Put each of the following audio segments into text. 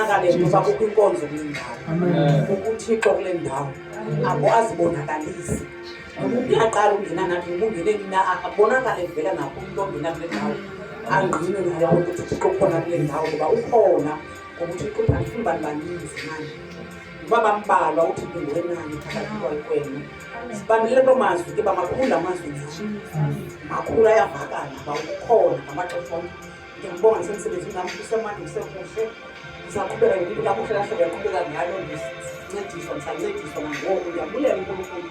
kubonakale ngoba kukho inkonzo kule ndawo uThixo kule ndawo abo azibonakalise umuntu uyaqala ungena nathi ubungeneni na abonakale vela nakho umuntu ongena kule ndawo angqine naye ukuthi uThixo ukhona kule ndawo ngoba ukhona ngoba uThixo uthanda abantu baninzi manje ngoba bambalwa uthi ngwenani phakathi kwenu sibambelele kwamazwi ke bamakhulu amazwi makhulu ayavakala bawukhona ngamaxesha onke ngiyabonga ngisemsebenzini nami kusemanje kusekuhle ngizaqhubeka ngempilo kakuhle kahle ngiyaqhubeka ngalo ngisancediswa nangoku ngiyabulela uNkulunkulu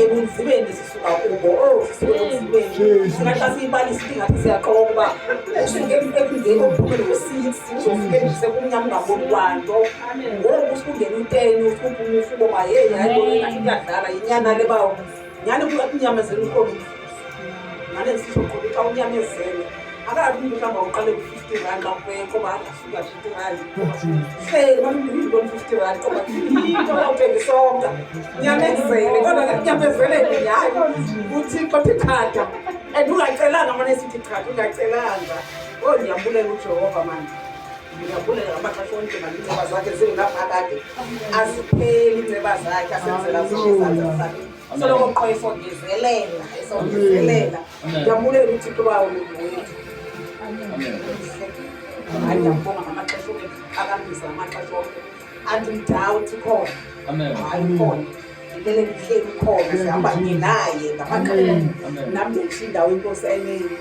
ebunzimeni sisuka kubo sisuke ebunzimeni singathi siyibhalisa ingathi siyaqoka ukuba usuke ekungeni okuphumele ngo-6 uzofike sekumnyama ungaboni kwanto ngoku usukungena u-10 usuphuma ufubo mayeyi hayi ngathi kuyadlala inyana le bawo nyani kunyamezela ukhona ngane sizoqhubeka xa unyamezele akabi umuntu mhlawumbe uqale ku-50 rand ngoba angasuka 50 rand manje umuntu uyi-50 rand ngoba into awuthengisonga nyamezele kodwa nyamezele yayo uThixo thikhatha and ungayicelanga manje sithi qhatha ungayicelanga ngiyambulela uJehova manje ngiyabulela ngamaxesha onke manje inceba zakhe zingaphakade azipheli inceba zakhe asenzela zona zakhe soloko qoyifo ngezelela ngiyambulela uThixo bawo wethu hayi ngiyabonga ngamaxesha onke akambisa ngamaxesha onke andimdawuthi khona hayi khona ngilele ngihleli khona sihamba nginaye ngamaxesha nami ngisho indawo inkosi enene